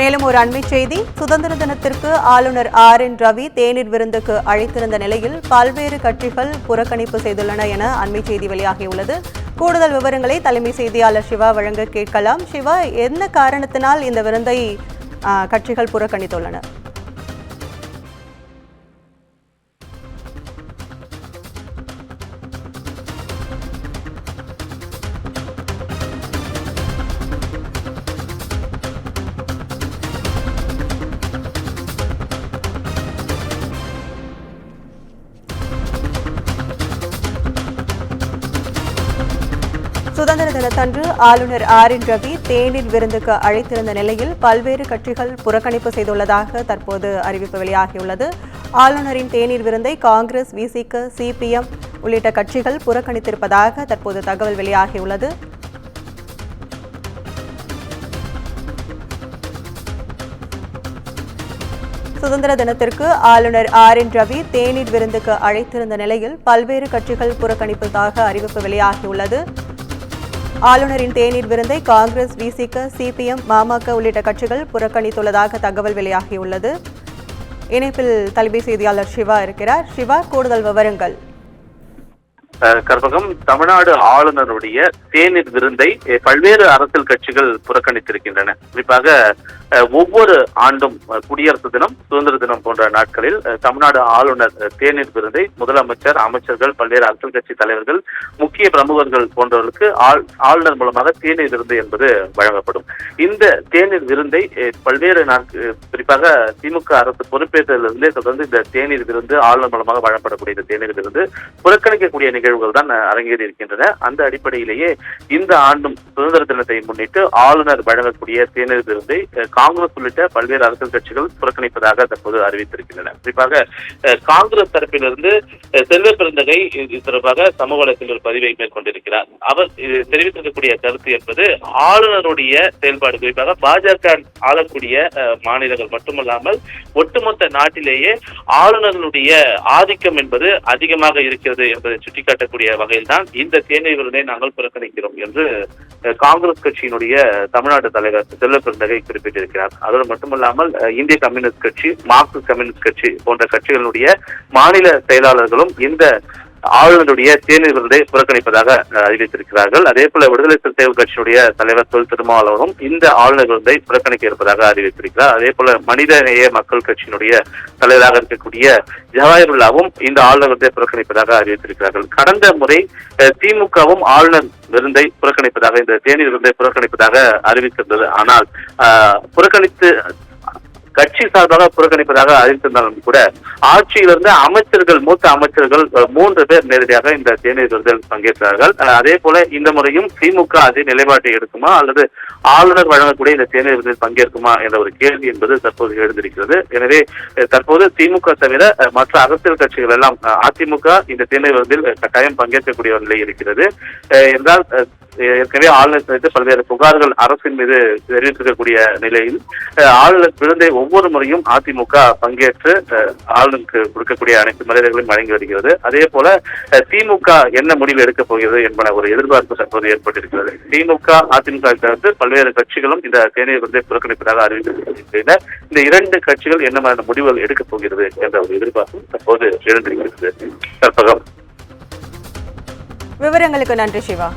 மேலும் ஒரு அண்மைச் செய்தி, சுதந்திர தினத்திற்கு ஆளுநர் RN ரவி தேநீர் விருந்துக்கு அழைத்திருந்த நிலையில் பல்வேறு கட்சிகள் புறக்கணிப்பு செய்துள்ளன என அண்மைச் செய்தி வெளியாகியுள்ளது. கூடுதல் விவரங்களை தலைமை செய்தியாளர் சிவா வழங்க கேட்கலாம். சிவா, என்ன காரணத்தினால் இந்த விருந்தை கட்சிகள் புறக்கணித்துள்ளன? சுதந்திர தினத்தன்று ஆளுநர் RN ரவி தேநீர் விருந்துக்கு அழைத்திருந்த நிலையில் பல்வேறு கட்சிகள் புறக்கணிப்பு செய்துள்ளதாக தற்போது அறிவிப்பு வெளியாகியுள்ளது. ஆளுநரின் தேநீர் விருந்தை காங்கிரஸ், VCK, CPM உள்ளிட்ட கட்சிகள் புறக்கணித்திருப்பதாக தற்போது தகவல் வெளியாகியுள்ளது. சுதந்திர தினத்திற்கு ஆளுநர் RN ரவி தேநீர் விருந்துக்கு அழைத்திருந்த நிலையில் பல்வேறு கட்சிகள் புறக்கணிப்பதாக அறிவிப்பு வெளியாகியுள்ளது. ஆளுநரின் தேநீர் விருந்தை காங்கிரஸ், VCK, CPM, பாமக உள்ளிட்ட கட்சிகள் புறக்கணித்துள்ளதாக தகவல் வெளியாகியுள்ளது. இணைப்பில் தலைமை செய்தியாளர் சிவா இருக்கிறார். சிவா, கூடுதல் விவரங்கள். கற்பகம், தமிழ்நாடு ஆளுநருடைய தேநீர் விருந்தை பல்வேறு அரசியல் கட்சிகள் புறக்கணித்திருக்கின்றன. குறிப்பாக ஒவ்வொரு ஆண்டும் குடியரசு தினம், சுதந்திர தினம் போன்ற நாட்களில் தமிழ்நாடு ஆளுநர் தேநீர் விருந்தை முதலமைச்சர், அமைச்சர்கள், பல்வேறு அரசியல் கட்சி தலைவர்கள், முக்கிய பிரமுகர்கள் போன்றவர்களுக்கு ஆளுநர் மூலமாக தேநீர் விருந்து என்பது வழங்கப்படும். இந்த தேநீர் விருந்தை பல்வேறு குறிப்பாக திமுக அரசு பொறுப்பேற்றதிலிருந்தே தொடர்ந்து இந்த தேநீர் விருந்து ஆளுநர் மூலமாக வழங்கப்படக்கூடிய இந்த தேநீர் விருந்து புறக்கணிக்கக்கூடிய நிகழ்வுகள் தான் அரங்கேறி இருக்கின்றன. அந்த அடிப்படையிலேயே இந்த ஆண்டும் சுதந்திர தினத்தை முன்னிட்டு ஆளுநர் வழங்கக்கூடிய தேநீர் விருந்தை காங்கிரஸ் உள்ளிட்ட பல்வேறு அரசியல் கட்சிகள் புறக்கணிப்பதாக தற்போது அறிவித்திருக்கின்றன. குறிப்பாக காங்கிரஸ் தரப்பிலிருந்து செல்வ பெருந்தகை இது தொடர்பாக சமூக வலைத்தில் ஒரு பதிவை மேற்கொண்டிருக்கிறார். அவர் தெரிவித்திருக்கக்கூடிய கருத்து என்பது ஆளுநருடைய செயல்பாடு, குறிப்பாக பாஜக ஆளக்கூடிய மாநிலங்கள் மட்டுமல்லாமல் ஒட்டுமொத்த நாட்டிலேயே ஆளுநர்களுடைய ஆதிக்கம் என்பது அதிகமாக இருக்கிறது என்பதை சுட்டிக்காட்டக்கூடிய வகையில் தான் இந்த தேநீர் விருதை நாங்கள் புறக்கணிக்கிறோம் என்று காங்கிரஸ் கட்சியினுடைய தமிழ்நாடு தலைவர் செல்வ பெருந்தகை குறிப்பிட்டிருக்கிறார். அதோடு மட்டுமல்லாமல் இந்திய கம்யூனிஸ்ட் கட்சி, மார்க்சிஸ்ட் கம்யூனிஸ்ட் கட்சி போன்ற கட்சிகளுடைய மாநில செயலாளர்களும் இந்த ஆளுநருடைய தேநீர் விருதை புறக்கணிப்பதாக அறிவித்திருக்கிறார்கள். அதே போல விடுதலை சிறுத்தைகள் கட்சியுடைய தலைவர் தொல் திருமாவளவனும் இந்த ஆளுநர் விருதை புறக்கணிக்க இருப்பதாக அறிவித்திருக்கிறார். அதே போல மனிதநேய மக்கள் கட்சியினுடைய தலைவராக இருக்கக்கூடிய ஜவாஹிருல்லாவும் இந்த ஆளுநர் விருதை புறக்கணிப்பதாக அறிவித்திருக்கிறார்கள். கடந்த முறை திமுகவும் ஆளுநர் விருந்தை புறக்கணிப்பதாக, இந்த தேநீர் விருதை புறக்கணிப்பதாக அறிவித்திருந்தது. ஆனால் புறக்கணித்து கட்சி சார்பாக புறக்கணிப்பதாக அறிவித்திருந்தாலும் கூட ஆட்சியிலிருந்து அமைச்சர்கள், மூத்த அமைச்சர்கள் 3 பேர் நேரடியாக இந்த தேநீர் விருதில் பங்கேற்றார்கள். அதே போல இந்த முறையும் திமுக அதே நிலைப்பாட்டை எடுக்குமா அல்லது ஆளுநர் வழங்கக்கூடிய இந்த தேநீர் விருதில் பங்கேற்குமா என்ற ஒரு கேள்வி என்பது தற்போது எழுந்திருக்கிறது. எனவே தற்போது திமுக தவிர மற்ற அரசியல் கட்சிகள் எல்லாம் அதிமுக இந்த தேநீர் விருதில் கட்டாயம் பங்கேற்கக்கூடிய நிலை இருக்கிறது என்றால் ஏற்கனவே ஆளுநர் குறித்து பல்வேறு புகார்கள் அரசின் மீது தெரிவித்திருக்கக்கூடிய நிலையில் ஆளுநர் விருந்தை ஒவ்வொரு முறையும் அதிமுக பங்கேற்று ஆளுநருக்கு கொடுக்கக்கூடிய அனைத்து மரியாதைகளையும் வழங்கி வருகிறது. அதே போல திமுக என்ன முடிவு எடுக்கப் போகிறது என்பன ஒரு எதிர்பார்ப்பு தற்போது ஏற்பட்டிருக்கிறது. திமுக, அதிமுக தவிர்த்து பல்வேறு கட்சிகளும் இந்த தேநீர் விருந்தை புறக்கணிப்பதாக அறிவித்திருக்கின்றன. இந்த 2 கட்சிகள் என்ன மாதிரியான முடிவுகள் எடுக்கப் போகிறது என்ற ஒரு எதிர்பார்ப்பு தற்போது எழுந்திருக்கிறது. கற்பகம், விவரங்களுக்கு நன்றி சிவா.